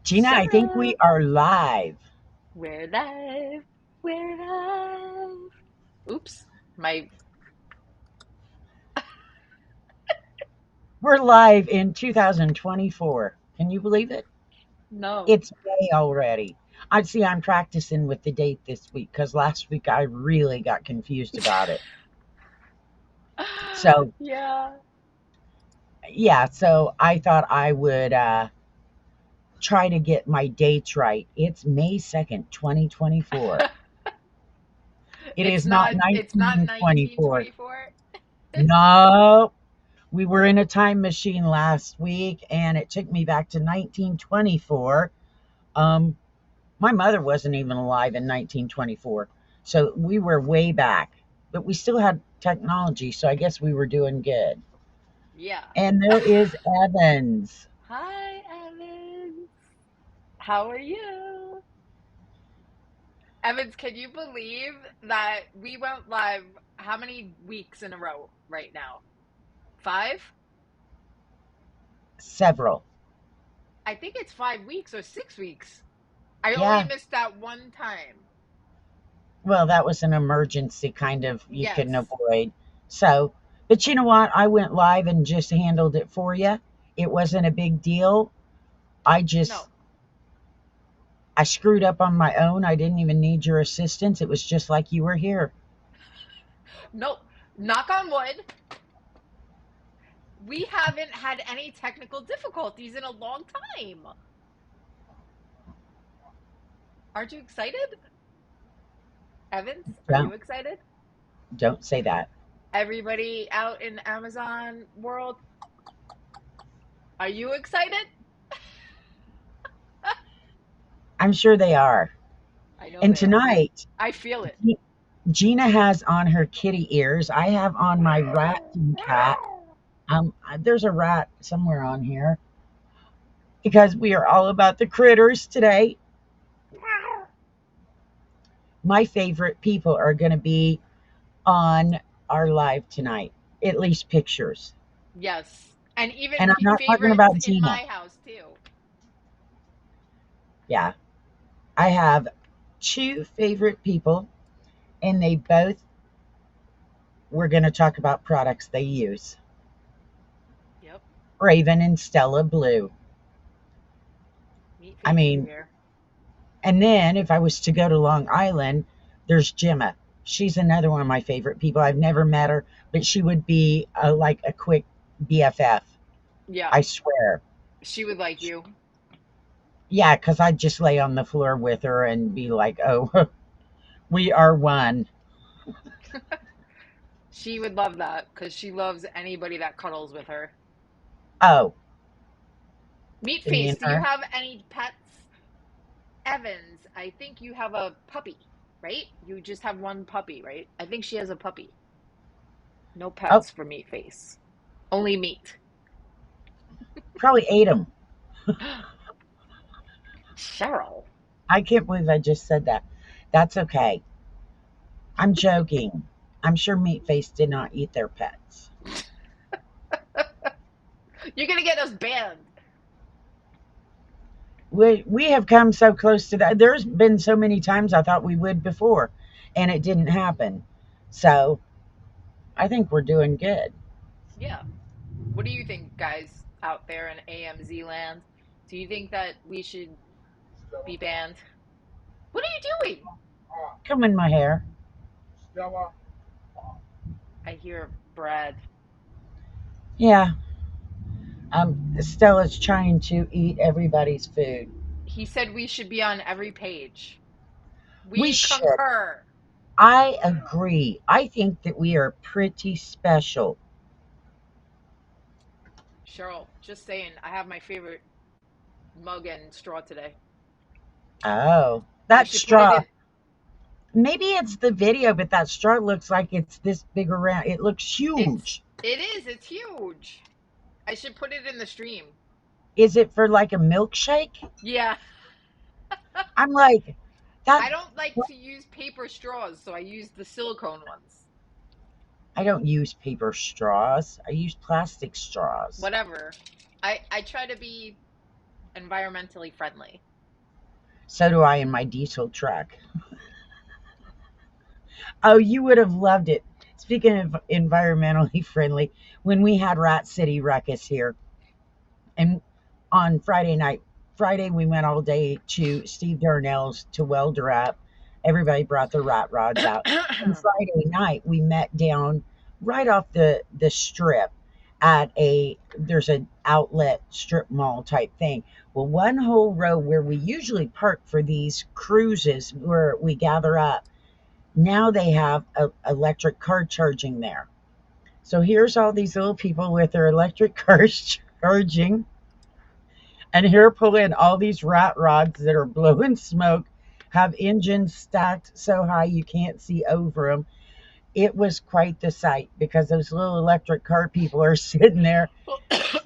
Gina, I think we Sheryl, are live. we're live, we're live. Oops, my We're live in 2024. Can you believe it? no. It's May already. I see I'm practicing with the date this week because last week I really got confused about it. So, Yeah. yeah, so I thought I would try to get my dates right. It's May 2nd, 2024. It is not It's not 1924. 1924. No, we were in a time machine last week and it took me back to 1924. Um, My mother wasn't even alive in 1924. So we were way back, but we still had technology. So I guess we were doing good. Yeah. And there is Evans. Hi, Evans. How are you? Evans, can you believe that we went live how many weeks in a row right now? 5? Several. I think it's 5 weeks or 6 weeks. I only Yeah. missed that one time. Well, that was an emergency kind of you couldn't Yes. avoid. So, but you know what? I went live and just handled it for you. It wasn't a big deal. I just, No. I screwed up on my own. I didn't even need your assistance. It was just like you were here. Nope. Knock on wood. We haven't had any technical difficulties in a long time. Aren't you excited? Evans, are you Don't, excited? don't say that. Everybody out in Amazon world, are you excited? I'm sure they are. I know And they are. tonight, I feel it. Gina has on her kitty ears. I have on my rat and cat. There's a rat somewhere on here because we are all about the critters today. My favorite people are going to be on our live tonight, at least pictures. Yes. And even And I'm not talking favorites about in Gina. my house too. Yeah, I have two favorite people, and they both, we're going to talk about products they use. Yep. Raven and Stella Blue. Meat I face is mean, here. and then if I was to go to Long Island, there's Gemma. She's another one of my favorite people. I've never met her, but she would be like a quick BFF. Yeah. I swear. She would like you. Yeah, because I'd just lay on the floor with her and be like, oh, we are one. She would love that because she loves anybody that cuddles with her. Oh, Meat me face, and do you her. have any pets? Evans, I think you have a puppy, right? You just have one puppy, right? I think she has a puppy. No Oh, pets for meat face. Only meat. probably ate them. Sheryl. I can't believe I just said that. That's okay. I'm joking. I'm sure Meatface did not eat their pets. You're gonna get us banned. We have come so close to that. There's been so many times I thought we would before, and it didn't happen. So I think we're doing good. Yeah. What do you think, guys, out there in AMZ land? Do you think that we should be banned? What are you doing? Come in my hair. I hear Brad. Yeah. Stella's trying to eat everybody's food. He said we should be on every page. We We should. concur. I agree. I think that we are pretty special. Sheryl, just saying, I have my favorite mug and straw today. Oh, I that should put it straw. in. Maybe it's the video, but that straw looks like it's this big around. It looks huge. It's huge. I should put it in the stream. Is it for like a milkshake? Yeah. I'm like, that. I don't like to use paper straws, so I use the silicone ones. I don't use paper straws. I use plastic straws. Whatever. I try to be environmentally friendly. So do I in my diesel truck. Oh, you would have loved it. Speaking of environmentally friendly, when we had Rat City Ruckus here, and on Friday we went all day to Steve Darnell's to weld her up. Everybody brought their rat rods out. And Friday night we met down right off the strip at there's an outlet strip mall type thing. Well, one whole row where we usually park for these cruises where we gather up, now they have a electric car charging there. So here's all these little people with their electric cars charging, and here pulling all these rat rods that are blowing smoke, have engines stacked so high you can't see over them. It was quite the sight because those little electric car people are sitting there.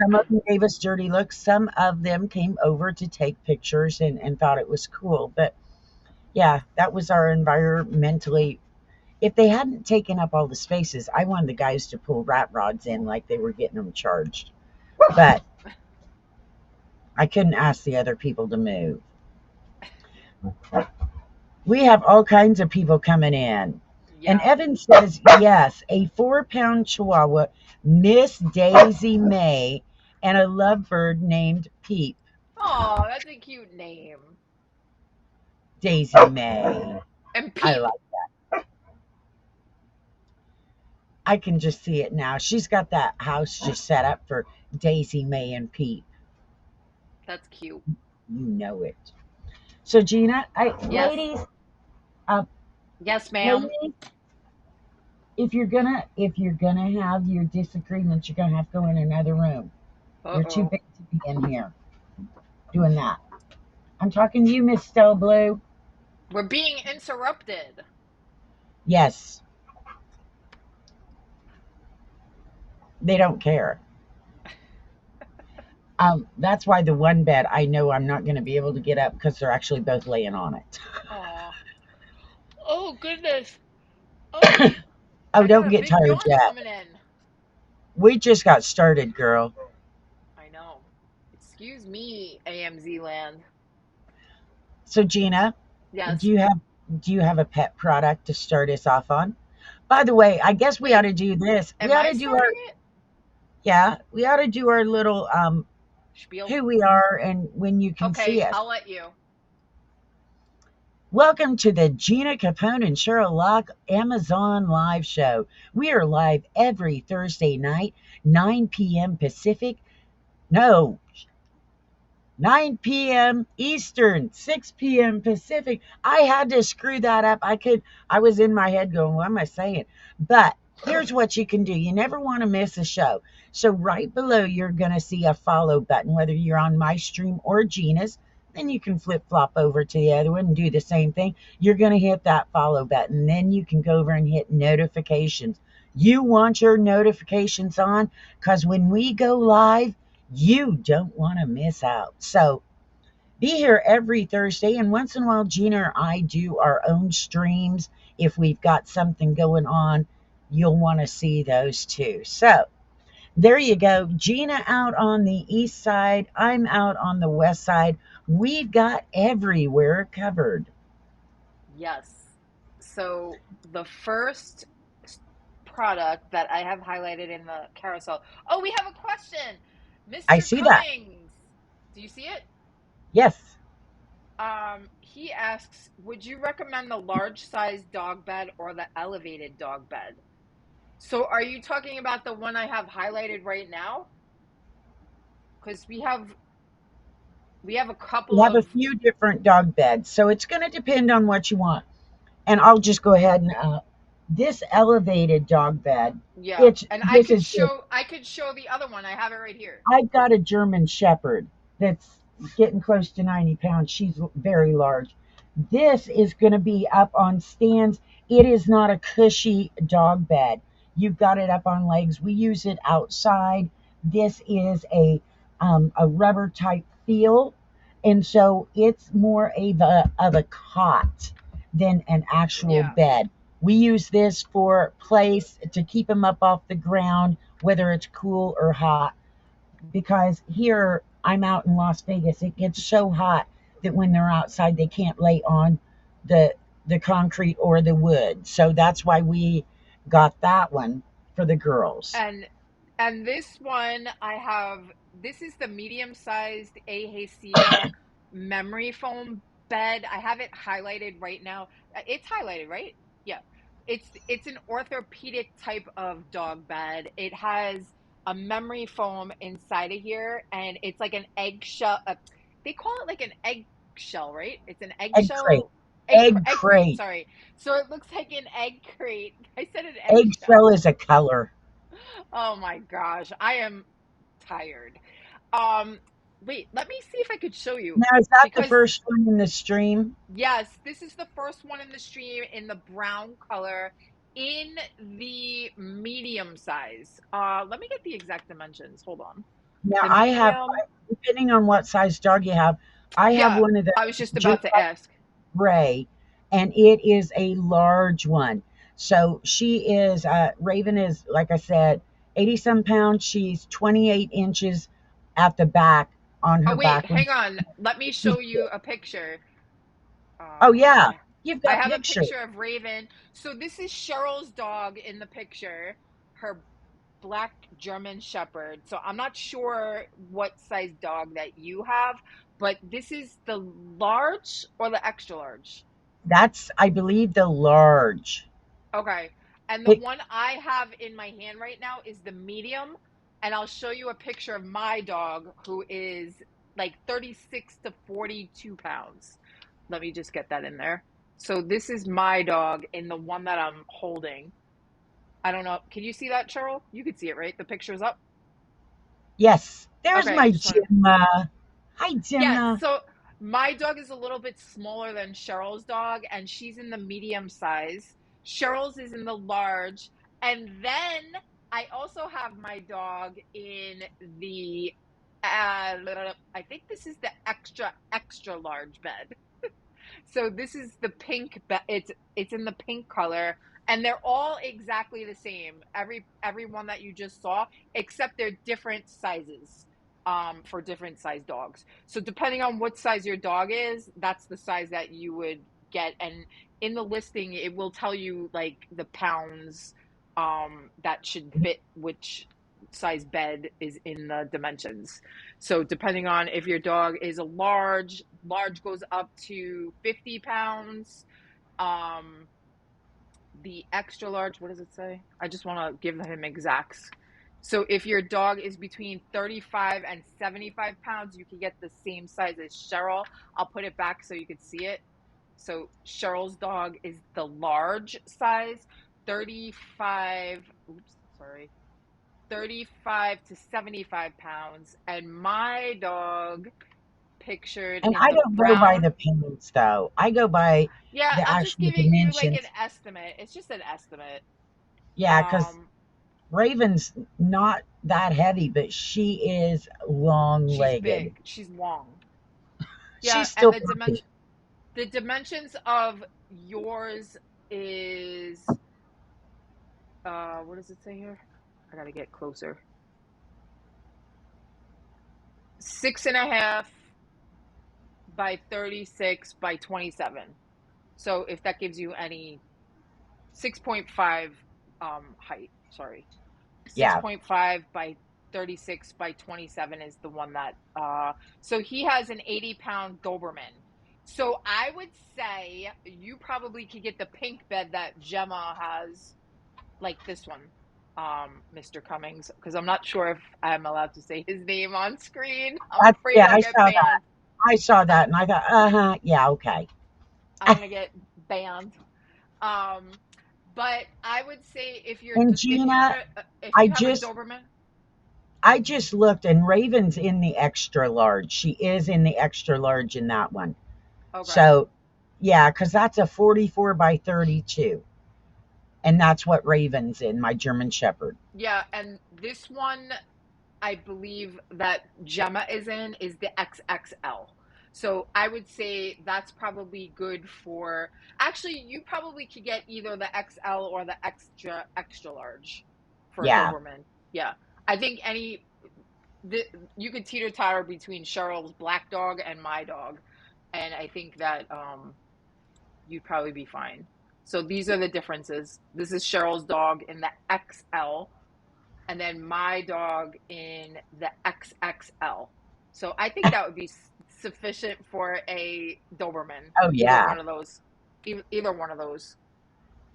Some of them gave us dirty looks. Some of them came over to take pictures and thought it was cool. But yeah, that was our environmentally. If they hadn't taken up all the spaces, I wanted the guys to pull rat rods in like they were getting them charged. But I couldn't ask the other people to move. We have all kinds of people coming in. And Yeah. Evan says, yes, a 4-pound Chihuahua, Miss Daisy May, and a lovebird named Peep. Oh, that's a cute name. Daisy May. And I Peep. like. I can just see it now. She's got that house just set up for Daisy May and Peep. That's cute. You know it. So Gina, Yes. ladies, uh, Yes, ma'am. ladies, if you're gonna have your disagreements, you're gonna have to go in another room. You're too Uh-oh. big to be in here doing that. I'm talking to you, Miss Stella Blue. We're being interrupted. Yes, they don't care. That's why the one bed I know I'm not going to be able to get up because they're actually both laying on it. Aw. Oh, goodness. Oh, Oh, I got don't a get big tired yawn yet. coming in. We just got started, girl. I know. Excuse me, AMZ land. So Gina, do Yes. you have do you have a pet product to start us off on? By the way, I guess we ought Wait, to do this. We am ought I to do our starting it? we ought to do our little Spiel. who we are and when you can see Okay, us. I'll let you. Welcome to the Gina, Capone, and Sheryl Loch Amazon Live Show. We are live every Thursday night, 9 p.m. Pacific. No, 9 p.m. Eastern, 6 p.m. Pacific. I had to screw that up. I was in my head going, what am I saying? But here's what you can do. You never want to miss a show. So right below, you're going to see a follow button, whether you're on my stream or Gina's. Then you can flip flop over to the other one and do the same thing. You're going to hit that follow button. Then you can go over and hit notifications. You want your notifications on because when we go live, you don't want to miss out. So be here every Thursday, and once in a while, Gina or I do our own streams. If we've got something going on, you'll want to see those too. So there you go. Gina out on the east side. I'm out on the west side. We've got everywhere covered. Yes. So the first product that I have highlighted in the carousel. Oh, we have a question. I Mr. see that. Cummings. Do you see it? Yes. He asks, would you recommend the large size dog bed or the elevated dog bed? So are you talking about the one I have highlighted right now? Because we have a We couple have a of few different dog beds, so it's going to depend on what you want. And I'll just go ahead and this elevated dog bed. yeah, It's and I this could is just show I could show the other one. I have it right here. I've got a German Shepherd that's getting close to 90 pounds. She's very large. This is going to be up on stands. It is not a cushy dog bed. You've got it up on legs. We use it outside. This is a rubber type feel, and so it's more of a cot than an actual Yeah. bed. We use this for place to keep them up off the ground, whether it's cool or hot, because here I'm out in Las Vegas. It gets so hot that when they're outside, they can't lay on the the concrete or the wood. So that's why we got that one for the girls. And and this one I have, this is the medium-sized Eheyciga memory foam bed. I have it highlighted right now. It's highlighted, right? Yeah. It's an orthopedic type of dog bed. It has a memory foam inside of here, and it's like an eggshell. They call it like an eggshell, right? It's an Egg crate. eggshell, Egg egg crate. crate. Sorry. So it looks like an egg crate. I said an Eggshell eggshell. is a color. Oh my gosh, I am tired. Um, Wait, let me see if I could show you Now, is that the because first one in the stream? yes, this is the first one in the stream in the brown color in the medium size. Let me get the exact dimensions. Hold on. Now, The I have, medium. depending on what size dog you have, I have Yeah, one of the I was just just about to ask. gray, and it is a large one. So she is, Raven is, like I said, 80 some pounds. She's 28 inches at the back on Oh her wait, back. When hang on. Let me she's, show you a picture. oh, yeah, I you've I got have a pictures. picture of Raven. So this is Cheryl's dog in the picture. Her black German Shepherd. So I'm not sure what size dog that you have, but this is the large or the extra large. That's, I believe, the large. Okay. And the It, one I have in my hand right now is the medium. And I'll show you a picture of my dog who is like 36 to 42 pounds. Let me just get that in there. So this is my dog in the one that I'm holding. I don't know. Can you see that, Cheryl? You can see it, right? The picture's up. yes, there's Okay, I my just want to. Gemma. Hi, Yeah, Gemma. so my dog is a little bit smaller than Cheryl's dog, and she's in the medium size. Cheryl's is in the large. And then I also have my dog in the, I think this is the extra, extra large bed. So this is the pink, it's in the pink color, and they're all exactly the same. Every one that you just saw, except they're different sizes for different size dogs. So depending on what size your dog is, that's the size that you would get. And in the listing, it will tell you like the pounds that should fit which size bed is in the dimensions. So depending on if your dog is a large, large goes up to 50 pounds. Um, the extra large, what does it say? I just want to give him exacts. So if your dog is between 35 and 75 pounds, you can get the same size as Cheryl. I'll put it back so you could see it. So Cheryl's dog is the large size, 35, oops, sorry, 35 to 75 pounds. And my dog pictured And in I the don't go by brown. the pounds, though. I go by Yeah, the I'm just actual giving you like an dimensions. estimate. It's just an estimate. Yeah, because Um, Raven's not that heavy, but she is long she's legged. big. She's long. Yeah, She's and still puppy. the dimensions of yours is what does it say here? I gotta get closer. 6.5 by 36 by 27. So if that gives you any 6.5 height, sorry. Yeah. 6.5 by 36 by 27 is the one that so he has an 80-pound Doberman. So I would say you probably could get the pink bed that Gemma has, like this one, Mr. Cummings, because I'm not sure if I'm allowed to say his name on screen. I'm That's, afraid yeah, I'll I get saw that. banned. I saw that and I thought, uh-huh, yeah, okay. I'm gonna get banned. Um, but I would say And if you have Gina, if I you have a just Doberman. I just looked and Raven's in the extra large. She is in the extra large in that one. Okay. So yeah, because that's a 44 by 32. And that's what Raven's in, my German Shepherd. Yeah, and this one I believe that Gemma is in is the XXL. So I would say that's probably good for, actually you probably could get either the XL or the extra large for a Yeah. Doberman. Yeah. I think any. the, you could teeter totter between Cheryl's black dog and my dog, and I think that you'd probably be fine. So these are the differences. This is Cheryl's dog in the XL, and then my dog in the XXL. So I think that would be sufficient for a Doberman. Oh Either yeah, one of those. Either one of those.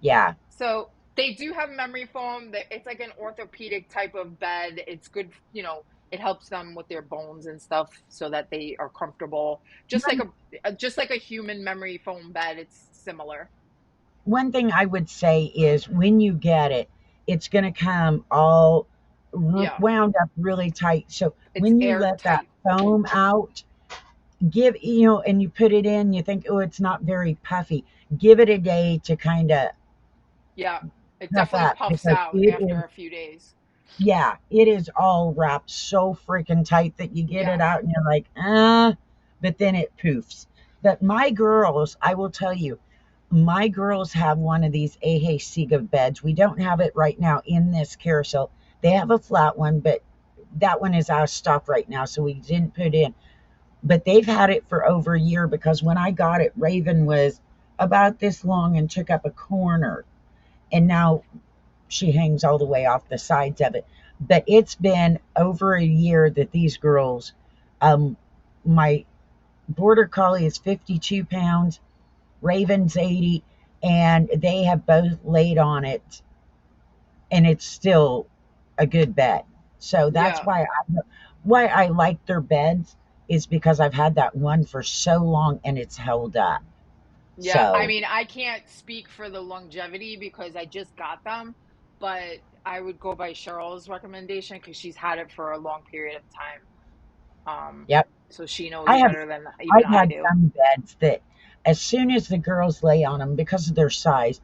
yeah. So they do have memory foam. It's like an orthopedic type of bed. It's good, it helps them with their bones and stuff so that they are comfortable. One Just like a human memory foam bed, it's similar. one thing I would say is when you get it, it's going to come all Yeah, wound up really tight. So it's when you let that airtight. foam out, and you put it in, you think, oh, it's not very puffy. Give it a day to kind of Yeah, it puff definitely up puffs because out it is, after a few days. yeah, it is all wrapped so freaking tight that you get Yeah, it out and you're like, but then it poofs. But my girls, I will tell you, my girls have one of these Eheyciga beds. We don't have it right now in this carousel. They have a flat one, but that one is out of stock right now, so we didn't put in. But they've had it for over a year because when I got it, Raven was about this long and took up a corner. And now she hangs all the way off the sides of it. But it's been over a year that these girls, um, my border collie is 52 pounds, Raven's 80, and they have both laid on it, and it's still a good bed. So that's yeah. why I like their beds is because I've had that one for so long and it's held up. Yeah, I So, mean, I can't speak for the longevity because I just got them, but I would go by Cheryl's recommendation because she's had it for a long period of time. yep. So she knows I have better than even I've I had do. some beds that as soon as the girls lay on them because of their size,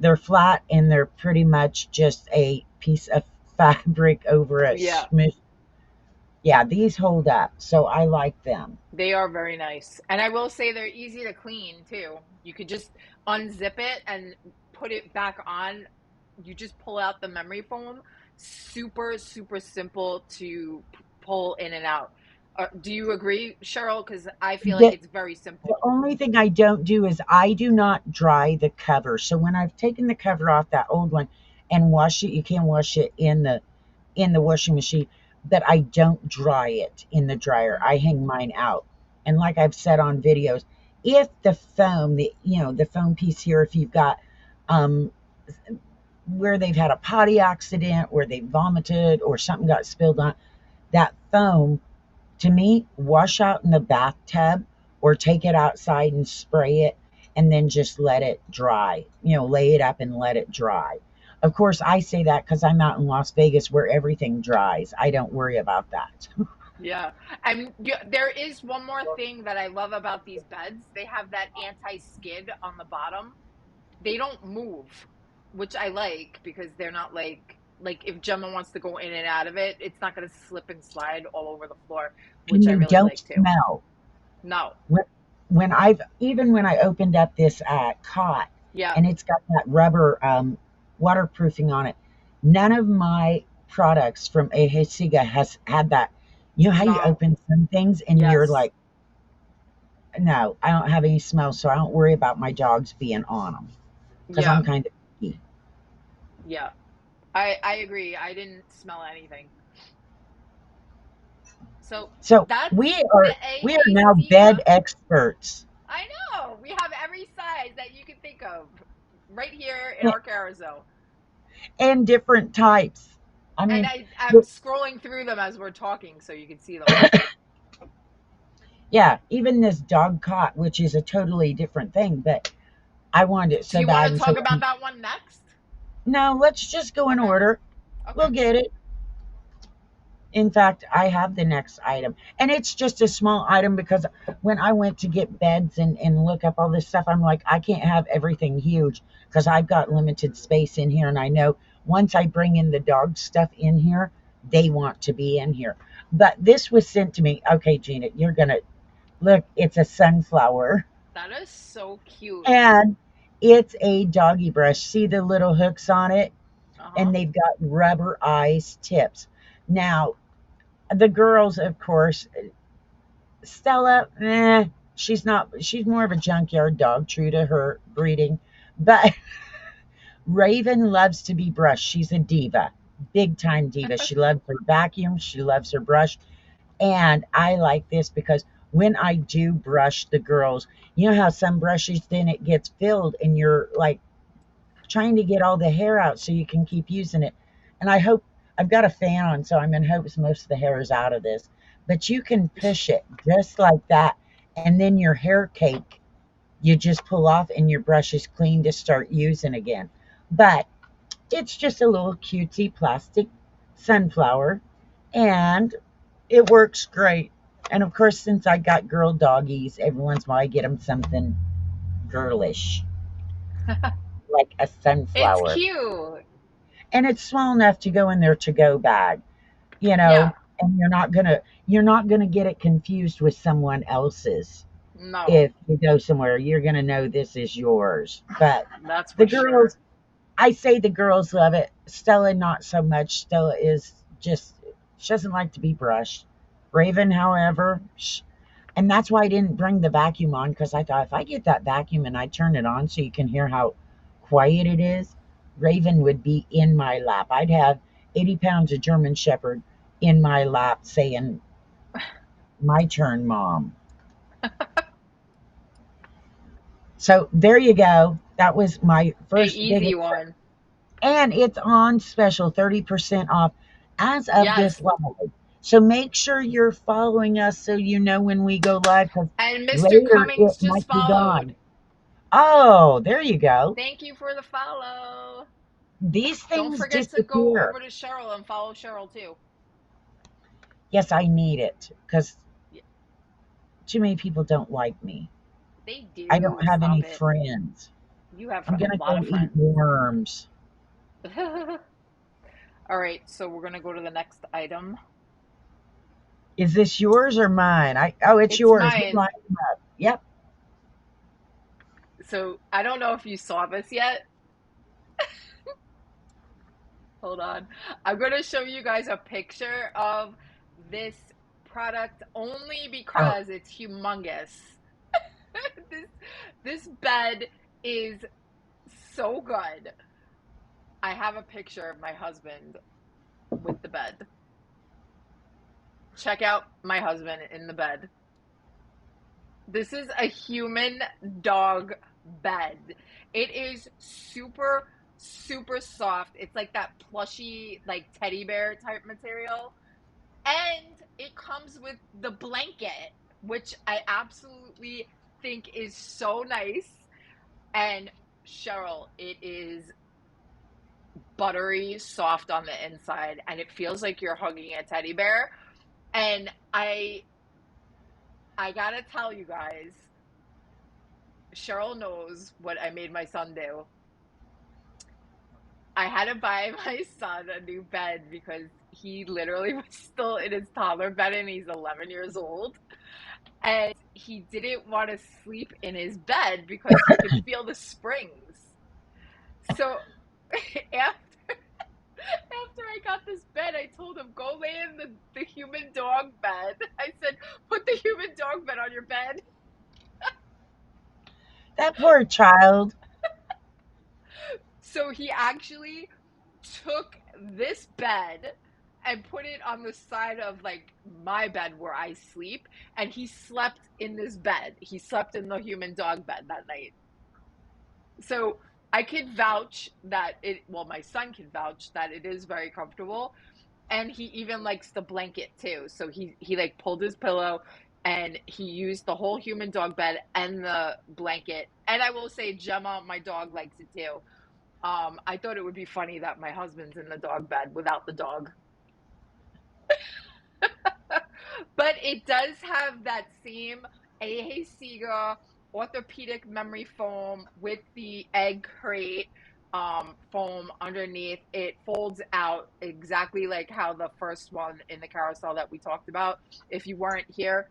they're flat and they're pretty much just a piece of fabric over a Yeah, smush. Yeah, these hold up, so I like them. they are very nice. And I will say they're easy to clean too. You could just unzip it and put it back on. You just pull out the memory foam. Super, super simple to pull in and out. Do you agree, Cheryl? Because I feel like The it's very the simple. only thing I don't do is I do not dry the cover. So when I've taken the cover off that old one and wash it, you can wash it in the washing machine, but I don't dry it in the dryer. I hang mine out. And like I've said on videos, if the foam, the foam piece here, if you've got um where they've had a potty accident, where they vomited or something got spilled on that foam, to me, wash out in the bathtub or take it outside and spray it and then just let it dry. Lay it up and let it dry. Of course, I say that because I'm out in Las Vegas where everything dries. I don't worry about that. Yeah. And there is one more thing that I love about these beds. They have that anti-skid on the bottom. They don't move, which I like because they're not like if Gemma wants to go in and out of it, it's not going to slip and slide all over the floor, which And I they really don't like too. smell. No. When, when I opened up this cot Yeah. and it's got that rubber waterproofing on it, none of my products from Eheyciga has had that. You know how you No. open some things and you're Yes. like, no, I don't have any smell, so I don't worry about my dogs being on them because Yeah. I'm kind of picky. Yeah. I agree. I didn't smell anything. So So that's we the we are A now Siga. bed experts I know. We have every size that you can think of right here in and, our carousel. and different types. I And mean, I'm scrolling through them as we're talking so you can see them all. yeah, even this dog cot, which is a totally different thing, but I wanted it Do so you want bad, to and so talk about that one next? no, let's just go in Okay. order. We'll Okay. get it. In fact, I have the next item, and it's just a small item because when I went to get beds and look up all this stuff, I'm like, I can't have everything huge because I've got limited space in here, and I know once I bring in the dog stuff in here, they want to be in here. But this was sent to me. Okay, Gina, you're gonna look. It's a sunflower, That is so cute. and it's a doggy brush. See the little hooks on it, Uh-huh. and they've got rubber eyes tips. Now, The girls, of course, Stella, she's more of a junkyard dog, true to her breeding. But Raven loves to be brushed. She's a diva, big time diva. She loves her vacuum, she loves her brush. And I like this because when I do brush the girls, you know how some brushes then it gets filled and you're like trying to get all the hair out so you can keep using it. And I hope I've got a fan on, so I'm in hopes most of the hair is out of this. But you can push it just like that, and then your hair cake you just pull off and your brush is clean to start using again. But it's just a little cutesy plastic sunflower, and it works great. And of course, since I got girl doggies, every once in a while I get them something girlish, like a It's sunflower. cute. And it's small enough to go in their to-go bag, you Yeah. know, and you're not gonna get it confused with someone else's. No, If you go somewhere, you're gonna know this is yours. But that's the for sure. girls, I say the girls love it. Stella, not so much. Stella is just, she doesn't like to be brushed. Raven, however, and that's why I didn't bring the vacuum on because I thought if I get that vacuum and I turn it on so you can hear how quiet it is, Raven would be in my lap. I'd have 80 pounds of German Shepherd in my lap saying, "My turn, Mom." So there you go. That was my A first big, easy one. and it's on special 30% off as of Yes. this live. So make sure you're following us so you know when we go live because And Mr. later Cummings it just might be followed. gone. Oh, there you go. Thank you for the follow. These Don't things forget to go disappear. over to Sheryl and follow Sheryl too. Yes, I need it because Yeah, too many people don't like me. they I don't do. have any Stop it. friends. You have I'm a gonna lot go of eat friends. worms. All right, so we're gonna go to the next item. Is this yours or mine? Oh, it's It's yours. We mine. lined them up. Yep. So I don't know if you saw this yet. Hold on. I'm gonna show you guys a picture of this product only Oh, because it's humongous. this this bed is so good. I have a picture of my husband with the bed. Check out my husband in the bed. This is a human dog bed. It is super, super soft. It's like that plushy, like teddy bear type material. And it comes with the blanket, which I absolutely think is so nice. And Sheryl, it is buttery soft on the inside, and it feels like you're hugging a teddy bear. And I gotta tell you guys, Sheryl knows what I made my son do. I had to buy my son a new bed because he literally was still in his toddler bed and he's 11 years old. And he didn't want to sleep in his bed because he could feel the springs. So after I got this bed, I told him, go lay in the human dog bed. I said, put the human dog bed on your bed. that poor child. So he actually took this bed and put it on the side of like my bed where I sleep, and he slept in this bed. He slept in the human dog bed that night. So I could vouch that my son can vouch that it is very comfortable. And he even likes the blanket too. So he like pulled his pillow and he used the whole human dog bed and the blanket. And I will say Gemma, my dog, likes it too. I thought it would be funny that my husband's in the dog bed without the dog. But it does have that same Eheyciga orthopedic memory foam with the egg crate foam underneath. It folds out exactly like how the first one in the carousel that we talked about. If you weren't here,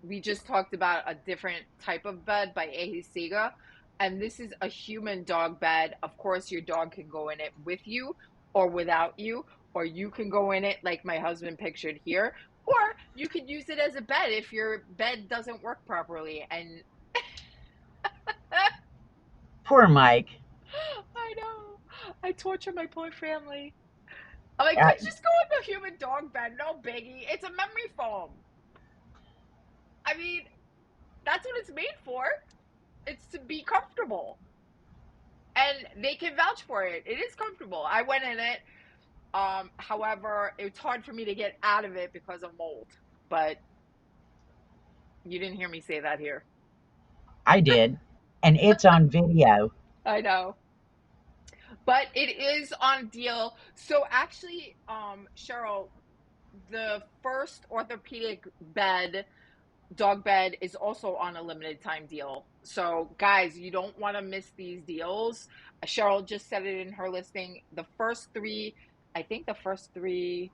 we just talked about a different type of bed by Eheyciga, and this is a human dog bed. Of course, your dog can go in it with you or without you, or you can go in it like my husband pictured here, or you could use it as a bed if your bed doesn't work properly. And Poor Mike. I know, I torture my poor family. I'm like, Uh, let's just go in the human dog bed, no biggie. It's a memory foam. I mean, that's what it's made for. It's to be comfortable. And they can vouch for it. It is comfortable. I went in it. However, it's hard for me to get out of it because of mold. But you didn't hear me say that here. I did, and it's on video. I know. But it is on deal. So actually, Sheryl, the first orthopedic dog bed is also on a limited time deal. So guys, you don't want to miss these deals. Sheryl just said it in her listing. I think the first three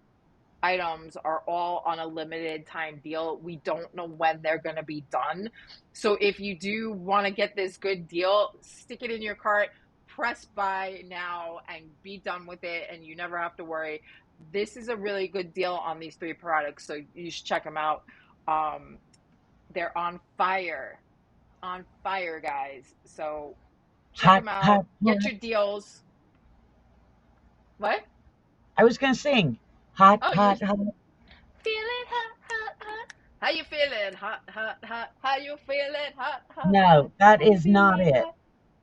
items are all on a limited time deal. We don't know when they're going to be done. So if you do want to get this good deal, stick it in your cart, press buy now, and be done with it, and you never have to worry. This is a really good deal on these three products, so you should check them out. They're on fire, guys. So check Hot, them out. hot, Get hot. your deals. What? I was going to sing. Hot, Oh, you're hot, hot. feeling hot, hot, hot. How you feeling? Hot, hot, hot. How you feeling? Hot, hot, hot. No, that How you is not feeling? it. Hot.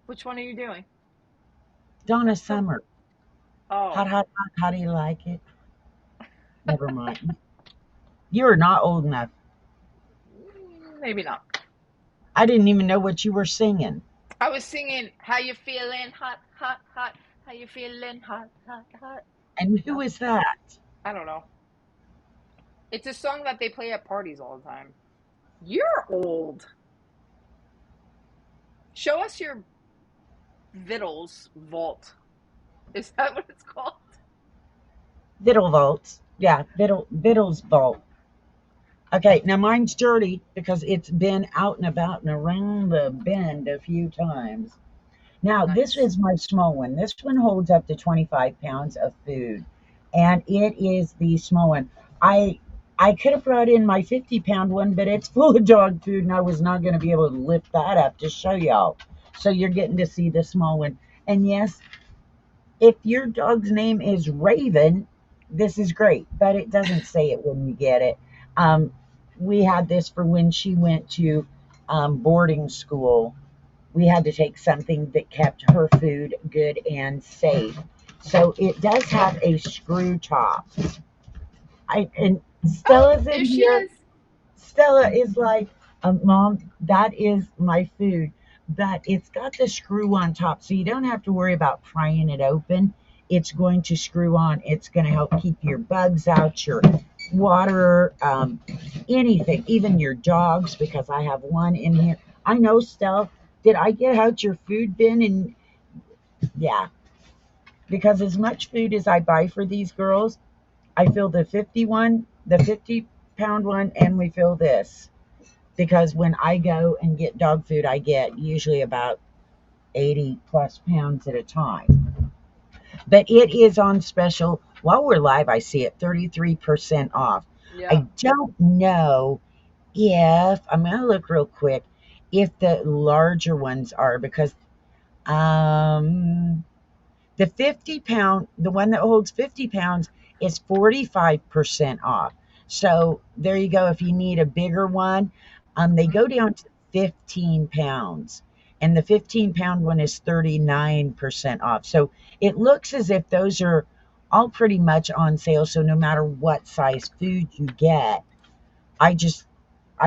Which one are you doing? Donna So, Summer. Hot, oh, hot, hot. How do you like it? Never mind. You are not old enough. maybe not. I didn't even know what you were singing. I was singing, how you feeling? Hot, hot, hot. How you feeling? Hot, hot, hot. And who No, is that? I don't know. It's a song that they play at parties all the time. You're old. Show us your Vittles vault. Is that what it's called? Vittles vaults. Yeah, Vittles vault. Okay, now mine's dirty because it's been out and about and around the bend a few times. Now, this Nice. is my small one. This one holds up to 25 pounds of food, and it is the small one. I I could have brought in my 50-pound one, but it's full of dog food, and I was not going to be able to lift that up to show y'all. So you're getting to see the small one. And yes, if your dog's name is Raven, this is great, but it doesn't say it when you get it. Um, we had this for when she went to boarding school. We had to take something that kept her food good and safe. So it does have a screw top. And Oh, Stella's there in she here. is. Stella is like, Mom, that is my food, but it's got the screw on top, so you don't have to worry about prying it open. It's going to screw on. It's going to help keep your bugs out, your water, anything, even your dogs, because I have one in here. I know, Stella, did I get out your food bin? And yeah, because as much food as I buy for these girls, I fill the 50-pound one, and we fill this because when I go and get dog food, I get usually about 80 plus pounds at a time. But it is on special. While we're live, I see it 33% off. Yeah. I don't know if, I'm going to look real quick, if the larger ones are because um, the 50-pound, the one that holds 50 pounds is 45% off. So there you go. If you need a bigger one, they Hmm. go down to 15 pounds. And the 15-pound one is 39% off. So it looks as if those are all pretty much on sale. So no matter what size food you get, I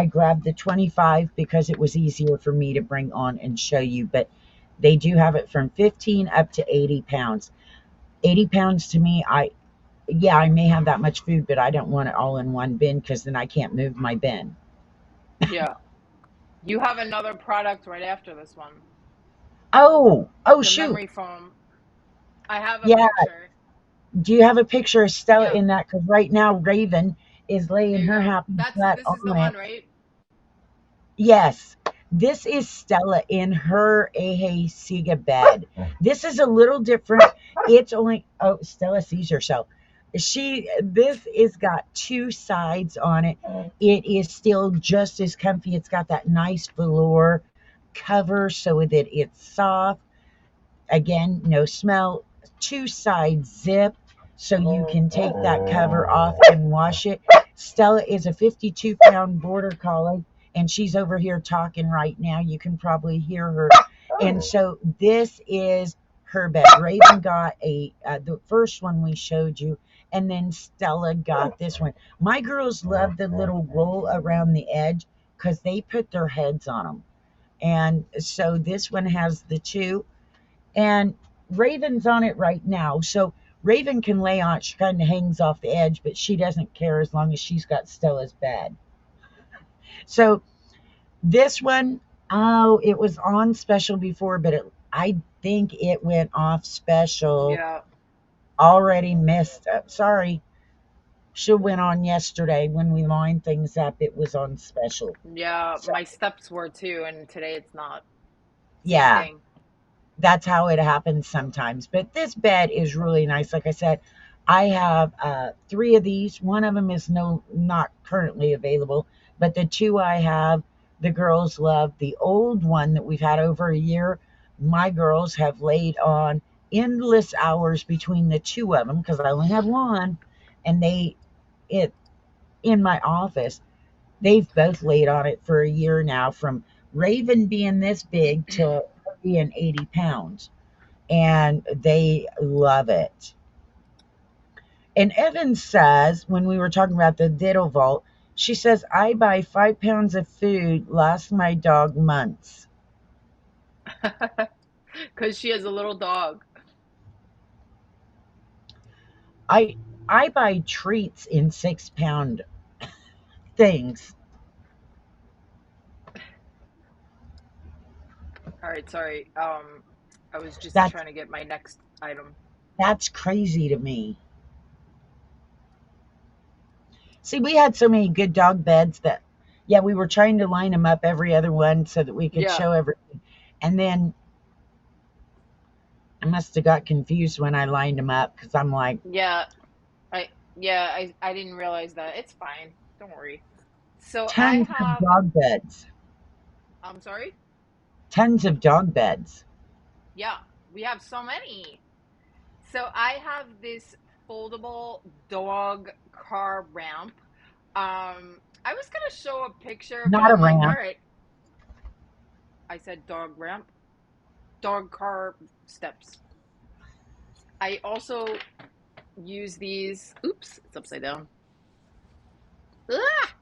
grabbed the 25 because it was easier for me to bring on and show you. But they do have it from 15 up to 80 pounds. 80 pounds to me, yeah, I may have that much food, but I don't want it all in one bin because then I can't move my bin. Yeah. You have another product right after this one. Oh, The shoot. memory foam. I have a Yeah. picture. Do you have a picture of Stella Yeah. in that? Because right now Raven is There laying you her go. happy That's butt this is the on one, it. right? Yes. This is Stella in her Eheyciga bed. This is a little different. It's only, oh, Stella sees herself. This is got two sides on it. It is still just as comfy. It's got that nice velour cover so that it's soft. Again, no smell. Two side zip so you can take that cover off and wash it. Stella is a 52-pound border collie, and she's over here talking right now. You can probably hear her. And so this is her bed. Raven got the first one we showed you, and then Stella got this one. My girls love the little roll around the edge because they put their heads on them. And so this one has the two, and Raven's on it right now. So Raven can lay on it. She kind of hangs off the edge, but she doesn't care as long as she's got Stella's bed. So this one, oh, it was on special before, but I think it went off special. Yeah. Already missed. Sorry. She went on yesterday when we lined things up. It was on special. Yeah, So, my steps were too, and today it's not. Same yeah. thing. That's how it happens sometimes. But this bed is really nice. Like I said, I have three of these. One of them is not currently available, but the two I have, the girls love. The old one that we've had over a year, my girls have laid on endless hours between the two of them because I only have one, and it in my office. They've both laid on it for a year now, from Raven being this big to being 80 pounds, and they love it. And Evan says, when we were talking about the diddle vault, she says, I buy 5 pounds of food, lasts my dog months. Because she has a little dog. I I buy treats in 6 pound things. All right, sorry. I was just That's trying to get my next item. that's crazy to me. See, we had so many good dog beds that, yeah, we were trying to line them up every other one so that we could Yeah, show everything. And then I must have got confused when I lined them up because I'm like, yeah, I didn't realize that. It's fine. Don't worry. So I tons of have, dog beds, I'm sorry? tons of dog beds. Yeah, we have so many. So I have this foldable dog car ramp. I was gonna show a picture, but Not a I'm like, all ramp. right, I said dog ramp, dog car steps. I also use these. Oops, it's upside down. Ah!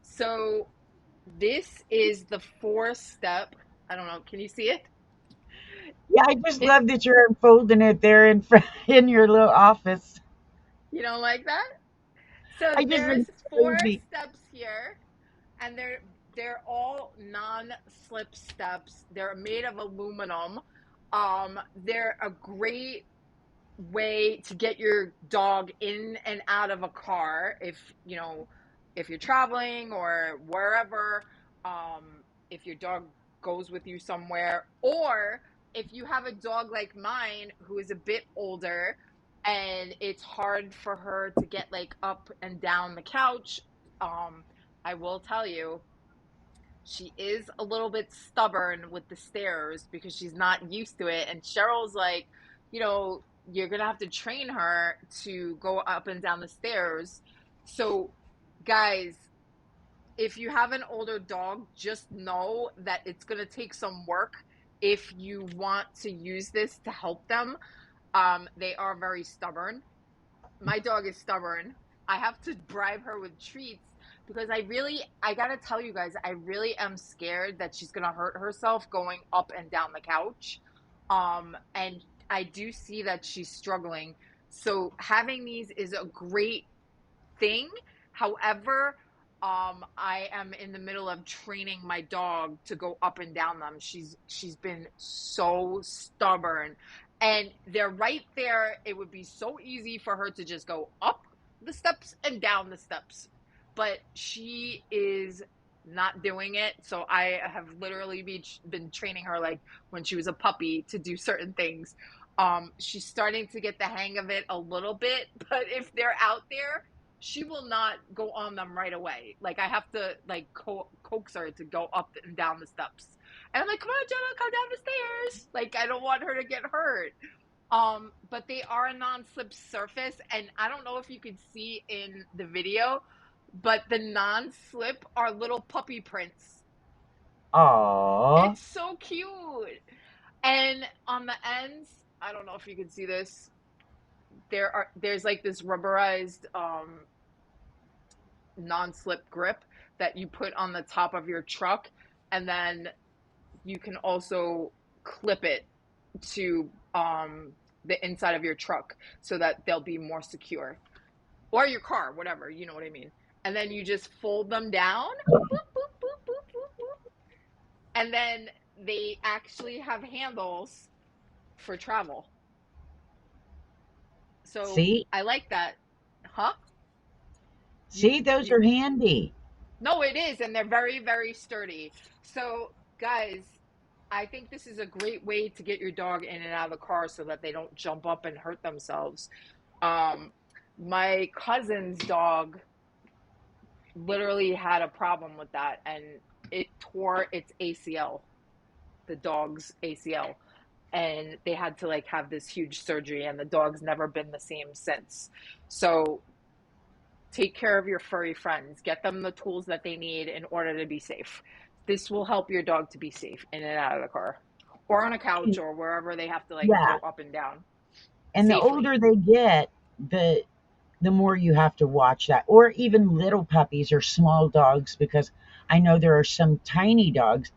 So this is the four step. I don't know. Can you see it? Yeah, I just It love that you're unfolding it there in front in your little office. you don't like that? So I just there's think it's four crazy. steps here, and they're all non-slip steps. They're made of aluminum. They're a great way to get your dog in and out of a car if you're traveling or wherever, if your dog goes with you somewhere, or if you have a dog like mine who is a bit older and it's hard for her to get like up and down the couch. I will tell you, she is a little bit stubborn with the stairs because she's not used to it. And Cheryl's like, you're going to have to train her to go up and down the stairs. So, guys, if you have an older dog, just know that it's going to take some work if you want to use this to help them. They are very stubborn. My dog is stubborn. I have to bribe her with treats because I gotta tell you guys, I really am scared that she's gonna hurt herself going up and down the couch. And I do see that she's struggling. So having these is a great thing. However, I am in the middle of training my dog to go up and down them. She's been so stubborn, and they're right there. It would be so easy for her to just go up the steps and down the steps, but she is not doing it. So I have literally been training her like when she was a puppy to do certain things. She's starting to get the hang of it a little bit, but if they're out there, she will not go on them right away. Like I have to like coax her to go up and down the steps. And I'm like, come on, Jenna, come down the stairs. Like I don't want her to get hurt. But they are a non-slip surface, and I don't know if you could see in the video, but the non-slip are little puppy prints. Aw. It's so cute. And on the ends, I don't know if you can see this. There's like this rubberized non-slip grip that you put on the top of your truck, and then you can also clip it to the inside of your truck so that they'll be more secure, or your car, whatever, you know what I mean. And then you just fold them down, boop, boop, boop, boop, boop, boop, and then they actually have handles for travel. So See? I like that. Huh? See, those You are handy. No, it is, and they're very, very sturdy. So, guys, I think this is a great way to get your dog in and out of the car so that they don't jump up and hurt themselves. Um, my cousin's dog literally had a problem with that, and it tore its ACL, the dog's ACL, and they had to like have this huge surgery, and the dog's never been the same since. So take care of your furry friends. Get them the tools that they need in order to be safe. This will help your dog to be safe in and out of the car or on a couch or wherever they have to like Yeah. go up and down And the safely. older they get, the more you have to watch that. Or even little puppies or small dogs, because I know there are some tiny dogs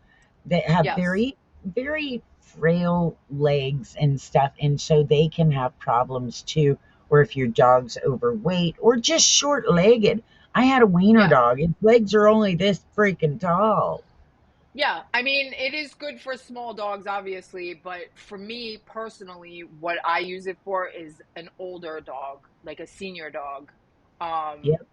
that have Yes. very frail legs and stuff. And so they can have problems too. Or if your dog's overweight or just short legged. I had a wiener Yeah. dog. His legs are only this freaking tall. Yeah. I mean, it is good for small dogs, obviously, but for me personally, what I use it for is an older dog, like a senior dog. Um, Yep.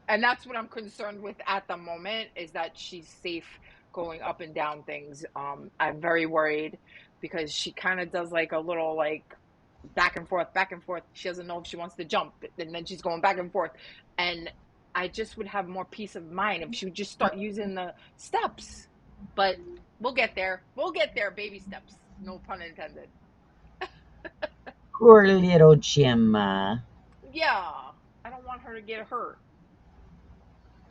and that's what I'm concerned with at the moment is that she's safe going up and down things. I'm very worried because she kind of does like a little like back and forth, back and forth. She doesn't know if she wants to jump, and then she's going back and forth. And I just would have more peace of mind if she would just start using the steps. But we'll get there. We'll get there, baby steps. No pun intended. Poor little Gemma. Yeah, I don't want her to get hurt.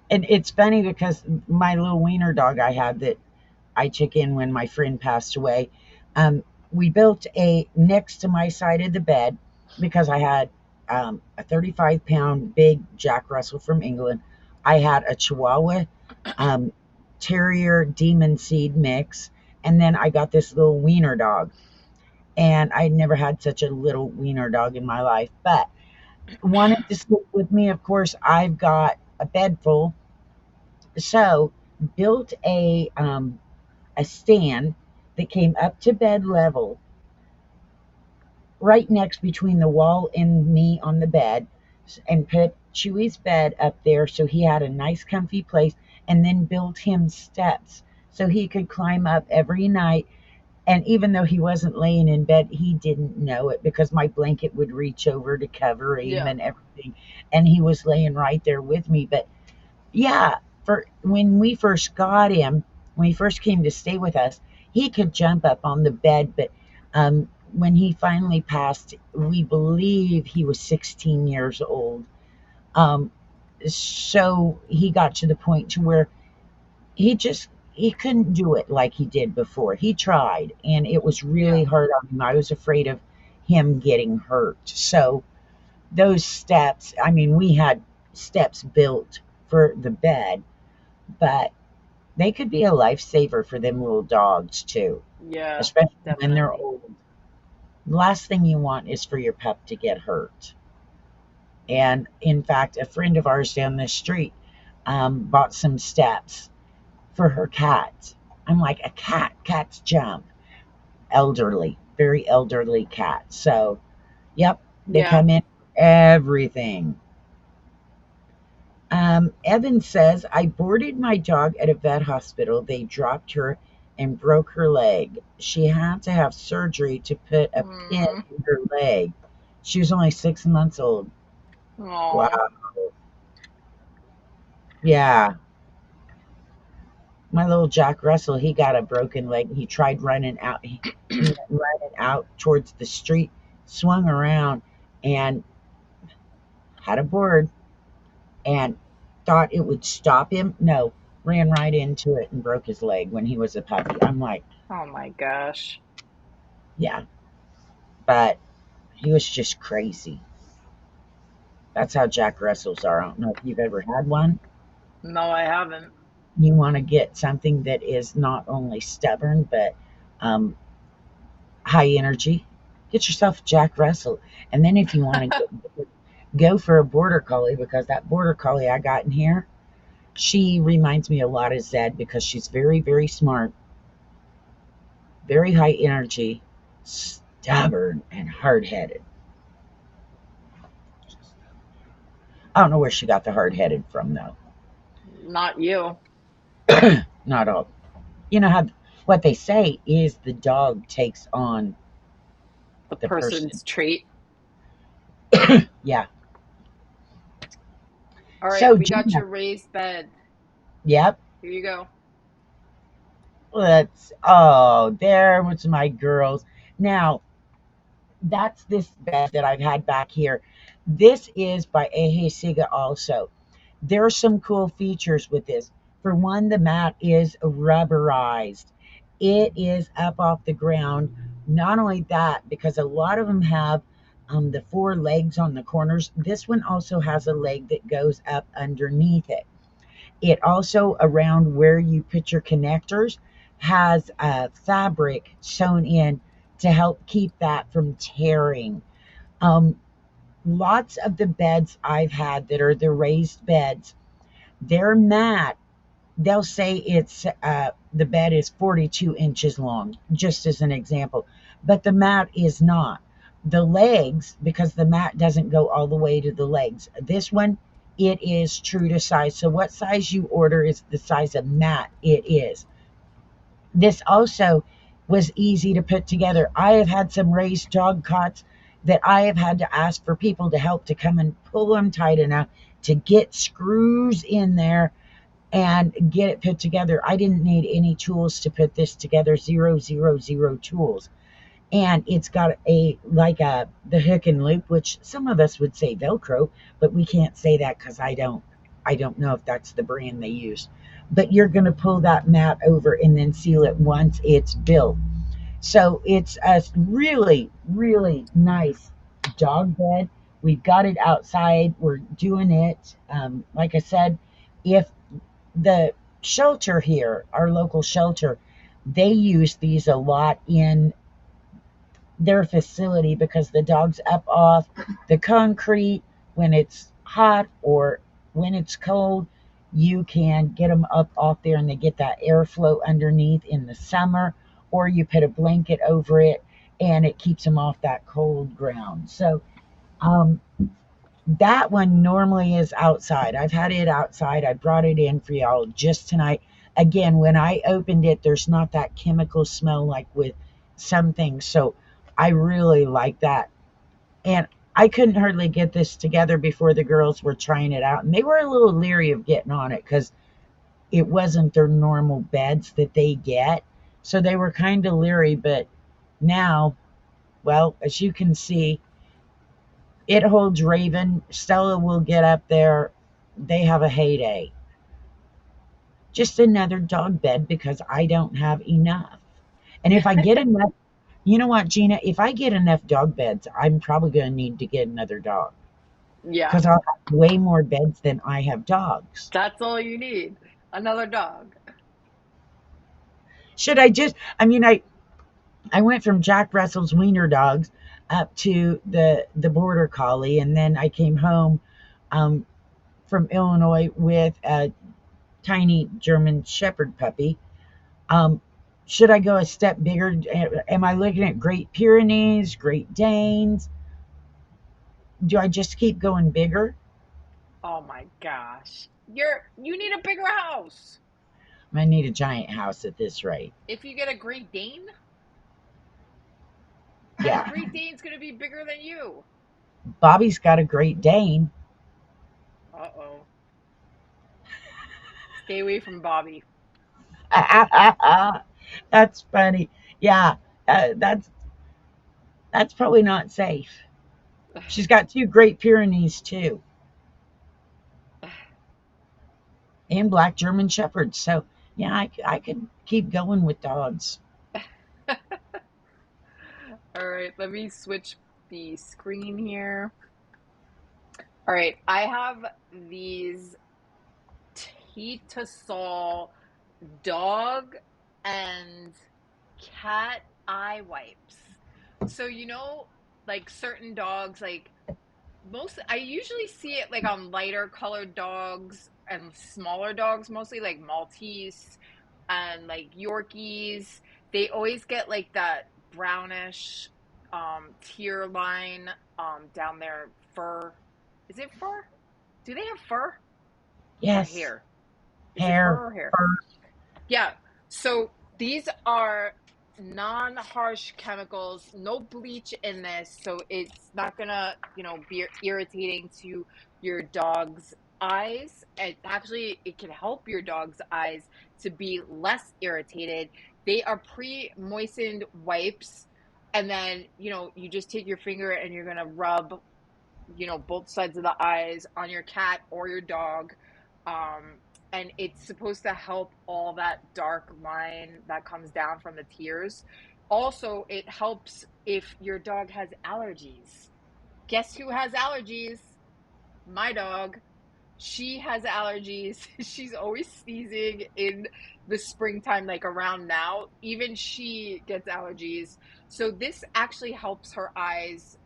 And it's funny because my little wiener dog I had that I took in when my friend passed away, we built a next to my side of the bed because I had a 35-pound big Jack Russell from England. I had a Chihuahua um, Terrier Demon Seed mix, and then I got this little wiener dog. And I never had such a little wiener dog in my life, but wanted to sleep with me. Of course, I've got a bed full, so built a stand that came up to bed level, right next between the wall and me on the bed, and put Chewy's bed up there so he had a nice comfy place, and then built him steps so he could climb up every night. And even though he wasn't laying in bed, he didn't know it because my blanket would reach over to cover him Yeah, and everything. And he was laying right there with me. But yeah, for when we first got him, when he first came to stay with us, he could jump up on the bed. But when he finally passed, we believe he was 16 years old. Um, so he got to the point to where he couldn't do it like he did before. He tried, and it was really yeah, hard on him. I was afraid of him getting hurt. So those steps, I mean, we had steps built for the bed, but they could be a lifesaver for them little dogs too, yeah, especially when they're definitely. old. The last thing you want is for your pup to get hurt. And in fact, a friend of ours down the street bought some steps for her cat. I'm like, a cat, cats jump. Elderly, very elderly cat. So, yep, they Yeah. come in everything. Evan says, I boarded my dog at a vet hospital. They dropped her and broke her leg. She had to have surgery to put a pin Mm. in her leg. She was only 6 months old. Wow. Oh. Yeah. My little Jack Russell, he got a broken leg. He tried running out. He went running out towards the street, swung around, and had a board and thought it would stop him. No, ran right into it and broke his leg when he was a puppy. I'm like, Oh my gosh. yeah, but he was just crazy. That's how Jack Russells are. I don't know if you've ever had one. No, I haven't. You want to get something that is not only stubborn, but um, high energy. Get yourself a Jack Russell. And then if you want to go for a border collie, because that border collie I got in here, she reminds me a lot of Zed because she's very, very smart, very high energy, stubborn, and hard headed. I don't know where she got the hard headed from, though. Not you. Not all. You know how what they say is the dog takes on The the person. person's trait. Yeah. All right, So, we got Gina, your raised bed. yep. Here you go. Oh, there was my girls. Now, that's this bed that I've had back here. This is by Eheyciga also. There are some cool features with this. For one, the mat is rubberized. It is up off the ground. Not only that, because a lot of them have the four legs on the corners, this one also has a leg that goes up underneath it. It also, around where you put your connectors, has a fabric sewn in to help keep that from tearing. Um, Lots of the beds I've had that are the raised beds, their mat, they'll say it's the bed is 42 inches long, just as an example, but the mat is not. The legs, because the mat doesn't go all the way to the legs. This one, it is true to size. So what size you order is the size of mat it is. This also was easy to put together. I have had some raised dog cots that I have had to ask for people to help to come and pull them tight enough to get screws in there and get it put together. I didn't need any tools to put this together. Zero, zero, zero tools. And it's got a like a the hook and loop, which some of us would say Velcro, but we can't say that because I don't know if that's the brand they use. But you're going to pull that mat over and then seal it once it's built. So it's a really, really nice dog bed. We've got it outside. We're doing it. Like I said, if the shelter here, our local shelter, they use these a lot in their facility because the dog's up off the concrete when it's hot or when it's cold. You can get them up off there and they get that airflow underneath in the summer, or you put a blanket over it and it keeps them off that cold ground. So, um, that one normally is outside. I've had it outside. I brought it in for y'all just tonight. Again, when I opened it, there's not that chemical smell like with some things. So I really like that. And I couldn't hardly get this together before the girls were trying it out. And they were a little leery of getting on it because it wasn't their normal beds that they get. So they were kind of leery. But now, well, as you can see, it holds Raven. Stella will get up there. They have a heyday. Just another dog bed because I don't have enough. And if I get enough, you know what, Gina? If I get enough dog beds, I'm probably going to need to get another dog Yeah, because I'll have way more beds than I have dogs. that's all you need. Another dog. Should I just, I mean, I went from Jack Russell's wiener dogs up to the border collie, and then I came home um, from Illinois with a tiny German Shepherd puppy. Um, should I go a step bigger? Am I looking at Great Pyrenees, Great Danes? Do I just keep going bigger? Oh my gosh. You need a bigger house. I need a giant house at this rate. If you get a Great Dane, that Yeah. Great Dane's going to be bigger than you. Bobby's got a Great Dane. Uh-oh. Stay away from Bobby. That's funny. Yeah, that's probably not safe. She's got two Great Pyrenees too, and black German Shepherds. So yeah, I could keep going with dogs. All right, let me switch the screen here. All right, I have these Tetasol dog and cat eye wipes. So, like certain dogs, like I usually see it like on lighter colored dogs and smaller dogs, mostly like Maltese and like Yorkies. They always get like that brownish tear line down their fur. Is it fur? Do they have fur or Yes, hair? Is it hair, fur or hair? fur. Yeah. So these are non-harsh chemicals, no bleach in this, so it's not gonna, be irritating to your dog's eyes. And actually, it can help your dog's eyes to be less irritated. They are pre-moistened wipes, and then, you just take your finger and you're gonna rub, both sides of the eyes on your cat or your dog. Um, and it's supposed to help all that dark line that comes down from the tears. Also, it helps if your dog has allergies. Guess who has allergies? My dog. She has allergies. She's always sneezing in the springtime, like around now. Even she gets allergies. So this actually helps her eyes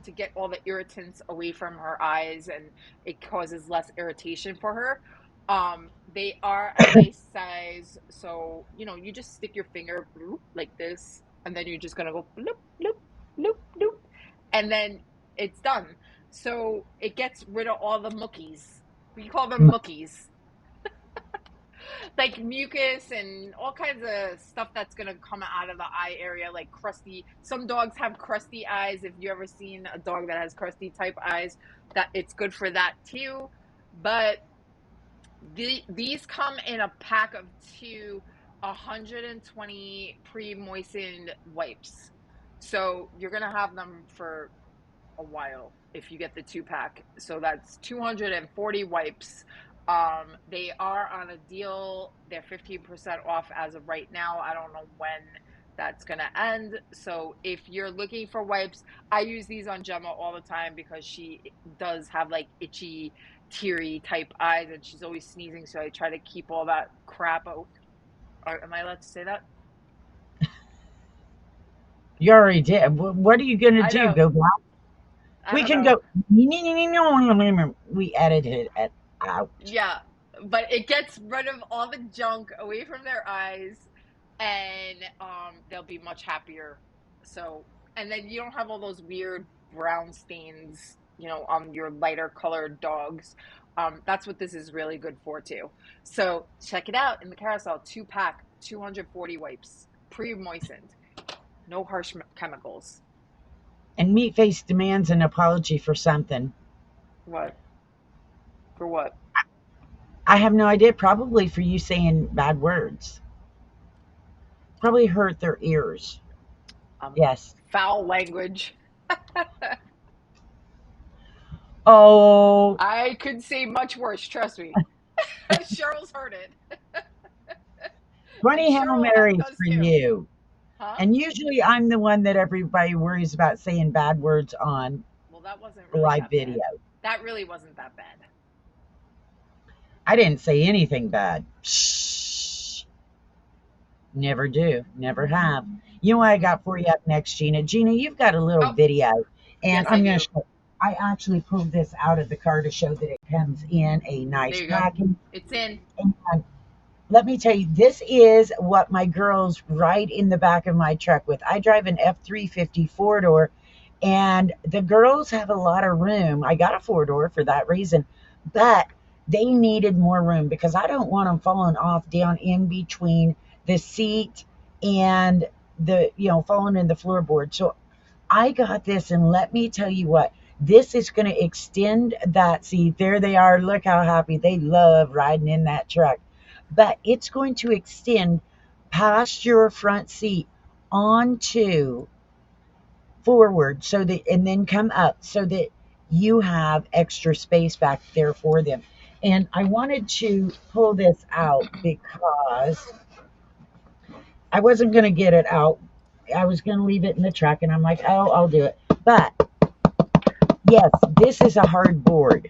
to get all the irritants away from her eyes, and it causes less irritation for her. They are a nice size, so you just stick your finger bloop, like this, and then you're just gonna go bloop, bloop, bloop, bloop, and then it's done. So it gets rid of all the mookies. We call them mookies, like mucus and all kinds of stuff that's gonna come out of the eye area, like crusty. Some dogs have crusty eyes. If you ever seen a dog that has crusty type eyes, that it's good for that too. But these come in a pack of 120 pre-moistened wipes. So you're gonna have them for a while if you get the 2 pack. So that's 240 wipes. They are on a deal. They're 15% off as of right now. I don't know when that's gonna end. So if you're looking for wipes, I use these on Gemma all the time because she does have like itchy, teary type eyes, and she's always sneezing. So I try to keep all that crap out. Am I allowed to say that? You already did. What are you gonna I do? know. Go back? I We don't can know. go. We edited it out. Yeah, but it gets rid of all the junk away from their eyes, and they'll be much happier. So, and then you don't have all those weird brown stains, on your lighter colored dogs. That's what this is really good for too. So check it out in the carousel. 2 pack, 240 wipes, pre-moistened, no harsh chemicals. And Meatface demands an apology for something. What? For what? I have no idea. Probably for you saying bad words. Probably hurt their ears. Um, Yes. Foul language. Oh, I could say much worse, trust me. Cheryl's heard it. And 20 Hail Cheryl Marys does for too. you. Huh? And usually I'm the one that everybody worries about saying bad words on Well, that wasn't really live that video. bad. That really wasn't that bad. I didn't say anything bad. Shh. Never do. Never have. You know what I got for you up next, Gina? Gina, you've got a little Oh, video, and yes, I I'm going do. to show. I actually pulled this out of the car to show that it comes in a There nice you go. package. It's in. And let me tell you, this is what my girls ride in the back of my truck with. I drive an F350 four door, and the girls have a lot of room. I got a four door for that reason, but They needed more room because I don't want them falling off down in between the seat and falling in the floorboard. So I got this, and let me tell you what, this is going to extend that seat. There they are. Look how happy they love riding in that truck. But it's going to extend past your front seat onto forward so that, and then come up so that you have extra space back there for them. And I wanted to pull this out because I wasn't going to get it out. I was going to leave it in the truck, and I'm like, oh, I'll do it. But yes, this is a hard board.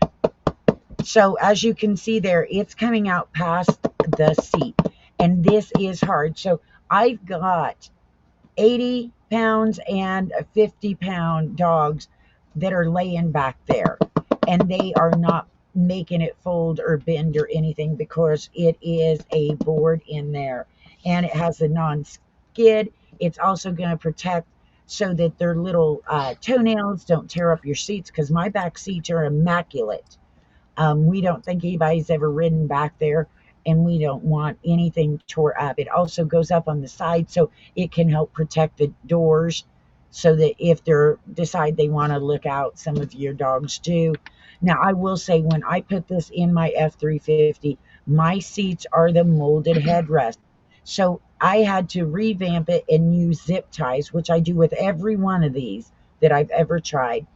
So as you can see there, it's coming out past the seat, and this is hard. So I've got 80 pounds and 50-pound dogs that are laying back there, and they are not making it fold or bend or anything because it is a board in there, and it has a non-skid. It's also going to protect so that their little toenails don't tear up your seats, because my back seats are immaculate. We don't think anybody's ever ridden back there, and we don't want anything tore up. It also goes up on the side so it can help protect the doors, so that if they decide they want to look out, some of your dogs do. Now, I will say, when I put this in my F350, my seats are the molded headrest. So I had to revamp it and use zip ties, which I do with every one of these that I've ever tried.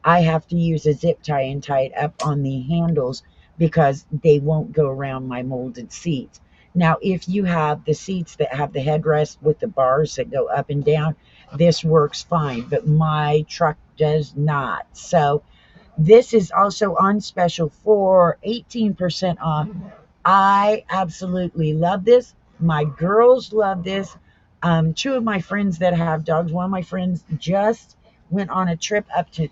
I have to use a zip tie and tie it up on the handles because they won't go around my molded seats. Now, if you have the seats that have the headrest with the bars that go up and down, this works fine, but my truck does not. So, this is also on special for 18% off. I absolutely love this. My girls love this. Two of my friends that have dogs, one of my friends just went on a trip up to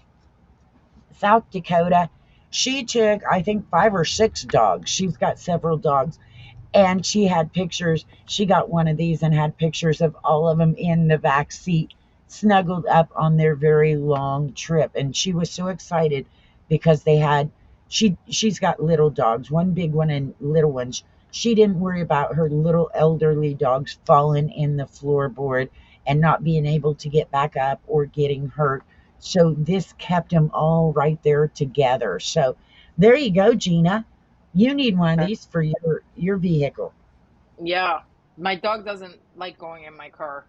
South Dakota. She took, I think, 5 or 6 dogs. She's got several dogs. And she had pictures. She got one of these and had pictures of all of them in the back seat, snuggled up on their very long trip. And she was so excited because she's got little dogs, one big one and little ones. She didn't worry about her little elderly dogs falling in the floorboard and not being able to get back up or getting hurt. So this kept them all right there together. So there you go, Gina. You need one of That, these for your vehicle. yeah. My dog doesn't like going in my car.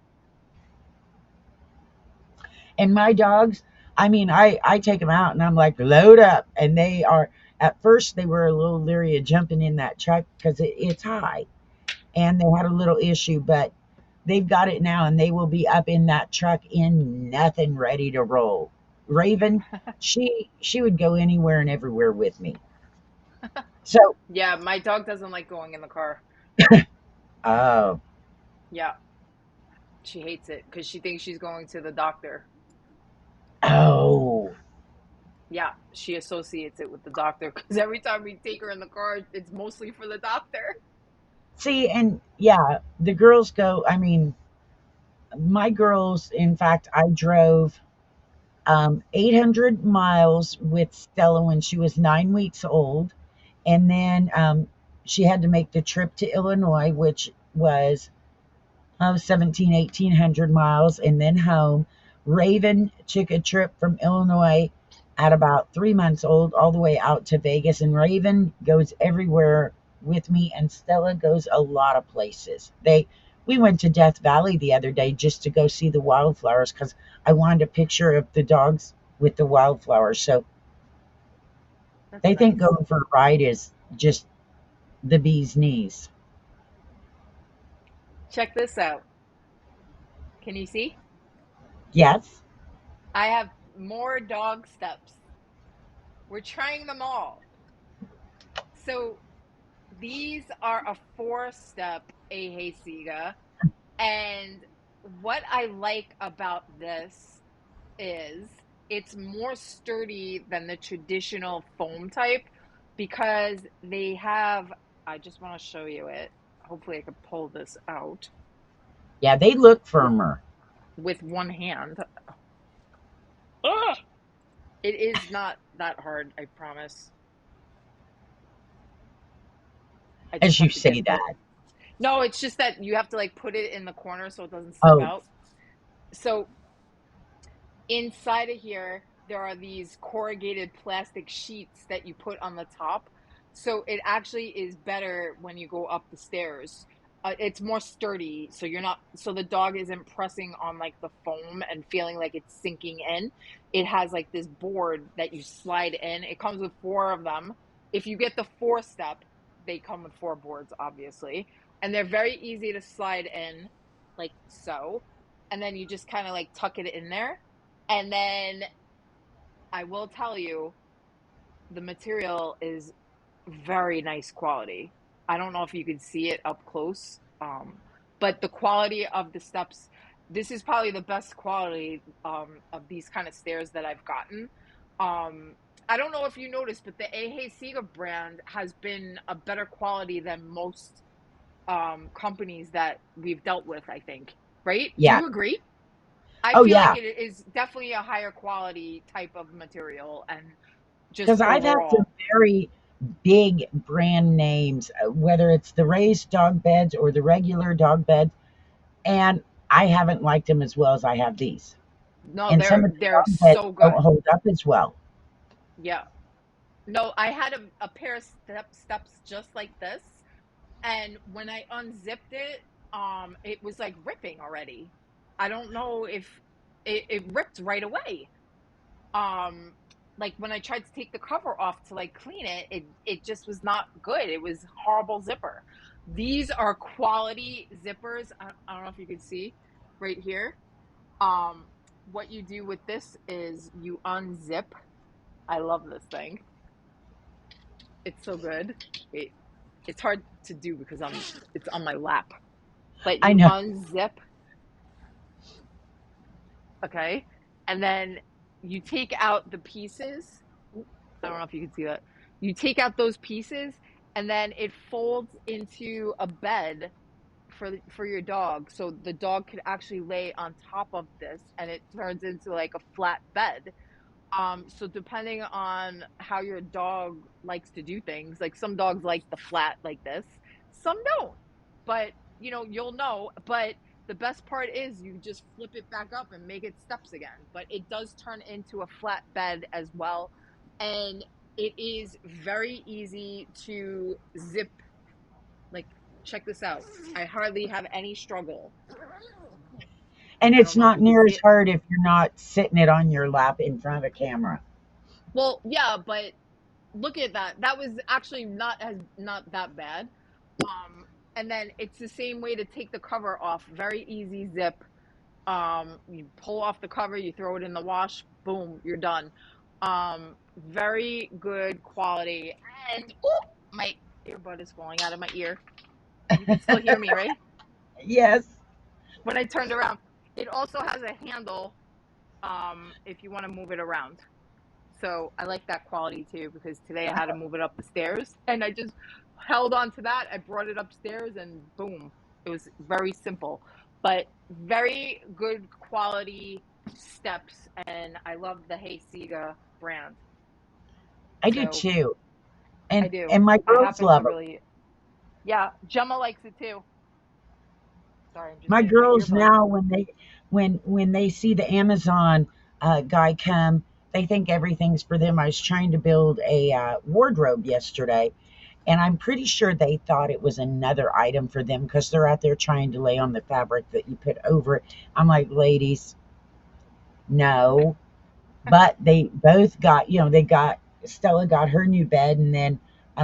And my dogs, I mean, I take them out and I'm like, load up. And they are, at first, they were a little leery of jumping in that truck because it's high. And they had a little issue, but they've got it now, and they will be up in that truck in nothing, ready to roll. Raven, she would go anywhere and everywhere with me. So, Yeah, my dog doesn't like going in the car. oh, Yeah, she hates it because she thinks she's going to the doctor. oh. Yeah, she associates it with the doctor because every time we take her in the car, it's mostly for the doctor. See, and yeah, the girls go, I mean, my girls, in fact, I drove 800 miles with Stella when she was 9 weeks old. And then she had to make the trip to Illinois, which was 17, 1800 miles, and then home. Raven took a trip from Illinois at about 3 months old all the way out to Vegas. And Raven goes everywhere with me, and Stella goes a lot of places. We went to Death Valley the other day just to go see the wildflowers because I wanted a picture of the dogs with the wildflowers. So That's they think nice. going for a ride is just the bee's knees. Check this out. Can you see? Yes. I have more dog steps. We're trying them all. So these are a four-step Eheyciga, and what I like about this is it's more sturdy than the traditional foam type because they have, I just want to show you it. Hopefully I can pull this out Yeah, they look with firmer. one hand. Ugh! It is not that hard, I promise. I just As you have to get say the. that. No, it's just that you have to like put it in the corner so it doesn't slip Oh, out. So inside of here, there are these corrugated plastic sheets that you put on the top. So it actually is better when you go up the stairs. It's more sturdy, so you're not, so the dog isn't pressing on like the foam and feeling like it's sinking in. It has like this board that you slide in. It comes with four of them. If you get the four step, they come with four boards, obviously. And they're very easy to slide in, like so. And then you just kind of like tuck it in there. And then I will tell you, the material is very nice quality. I don't know if you can see it up close, but the quality of the steps, this is probably the best quality of these kind of stairs that I've gotten. I don't know if you noticed, but the Eheyciga brand has been a better quality than most companies that we've dealt with, I think. Right? Do yeah. you agree? I Oh, feel like yeah. it is definitely a higher quality type of material and just Because I've had some overall. very big brand names, whether it's the raised dog beds or the regular dog beds, and I haven't liked them as well as I have these. No, And some of the they're dog beds so don't good. hold up as well. Yeah. No, I had a pair of steps just like this, and when I unzipped it, it was like ripping already. I don't know if it ripped right away. Um, like when I tried to take the cover off to like clean it, it just was not good. It was horrible zipper. These are quality zippers. I don't know if you can see right here. Um, what you do with this is you unzip. I love this thing. It's so good. It's hard to do because it's on my lap. But I you know. unzip, okay? And then you take out the pieces. I don't know if you can see that. You take out those pieces and then it folds into a bed for your dog. So the dog could actually lay on top of this and it turns into like a flat bed. So depending on how your dog likes to do things, like some dogs like the flat like this, some don't. But you'll know. But the best part is you just flip it back up and make it steps again. But it does turn into a flat bed as well. And it is very easy to zip. Like, check this out. I hardly have any struggle. And I it's don't know if not you can near see as it. hard if you're not sitting it on your lap in front of a camera. Well, yeah, but look at that. That was actually not that bad. And then it's the same way to take the cover off. Very easy zip. You pull off the cover, you throw it in the wash, boom, you're done. Very good quality. And oh, my earbud is falling out of my ear. You can still hear me, right? Yes. When I turned around. It also has a handle if you want to move it around. So I like that quality too because today I had to move it up the stairs and I just held on to that. I brought it upstairs and boom, it was very simple, but very good quality steps. And I love the Haysiga brand. I do So too. I And do. and my I girls happen to love them. really, yeah, Gemma likes it too. Sorry, I'm just My getting my girls earbud. now, when they see the Amazon guy come, they think everything's for them. I was trying to build a wardrobe yesterday, and I'm pretty sure they thought it was another item for them because they're out there trying to lay on the fabric that you put over it. I'm like, ladies, no. But they both got, they got, Stella got her new bed, and then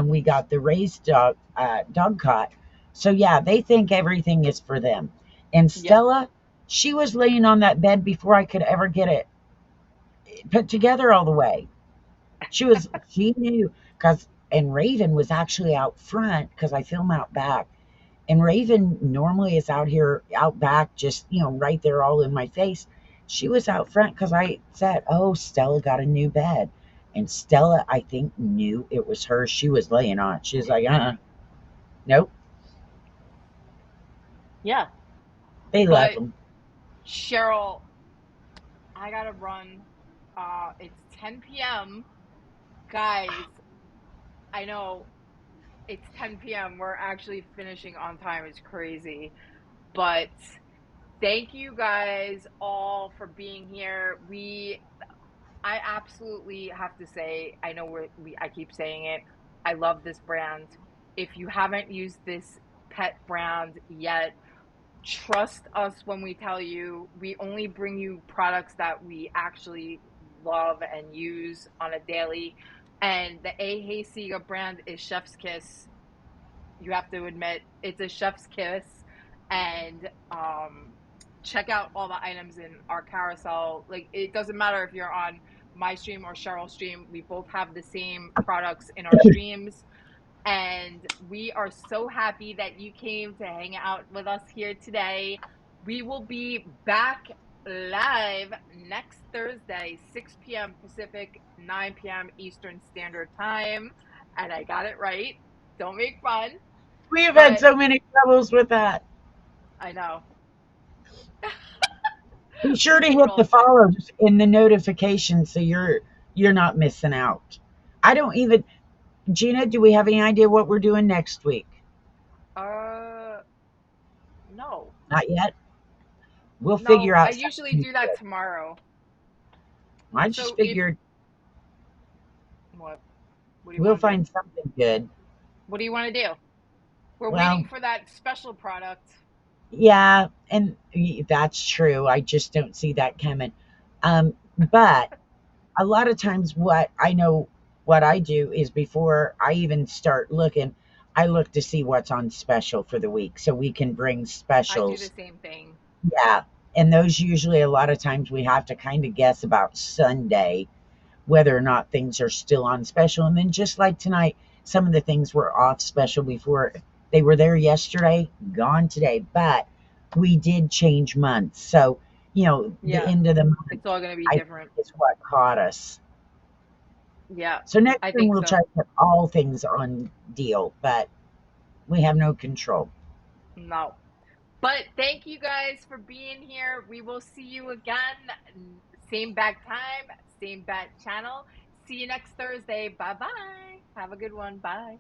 we got the raised dog cot. So yeah, they think everything is for them. And Yep. Stella, she was laying on that bed before I could ever get it put together all the way. She knew because, and Raven was actually out front because I film out back. And Raven normally is out here, out back, just, right there all in my face. She was out front because I said, oh, Stella got a new bed. And Stella, I think, knew it was her. She was laying on it. She was like, nope. Yeah. They love But them. Cheryl, I gotta run. It's 10 p.m. Guys, I know It's 10 p.m. We're actually finishing on time. It's crazy. But thank you guys all for being here. I absolutely have to say, I know I keep saying it. I love this brand. If you haven't used this pet brand yet, trust us when we tell you we only bring you products that we actually love and use on a daily. And the Eheyciga brand is chef's kiss. You have to admit it's a chef's kiss. And check out all the items in our carousel. Like, it doesn't matter if you're on my stream or Cheryl's stream, we both have the same products in our streams. And we are so happy that you came to hang out with us here today. We will be back live next Thursday, 6 p.m. Pacific, 9 p.m. Eastern Standard Time. And I got it right. Don't make fun. We have had But so many troubles with that. I know. Be sure to We would hit the all say, follows in the notifications so you're not missing out. I don't even Gina, do we have any idea what we're doing next week? uh, no. Not yet. We'll No, figure I out usually something do that good. tomorrow. I just So if, figured what? What do you we'll want to do? find something good. What do you want to do? We're waiting Well, for that special product. yeah, and that's true. I just don't see that coming. But a lot of times, what I know, what I do is before I even start looking, I look to see what's on special for the week so we can bring I do the specials. same thing. Yeah. And those usually, a lot of times, we have to kind of guess about Sunday whether or not things are still on special. And then just like tonight, some of the things were off special before they were there yesterday, gone today. But we did change months. So, the Yeah, end of the month, it's all going to be I think, different. is what caught us. Yeah, So next I time think we'll so. try to put all things on deal, but we have no control. No. But thank you guys for being here. We will see you again. Same back time, same bat channel. See you next Thursday. Bye bye. Have a good one. Bye.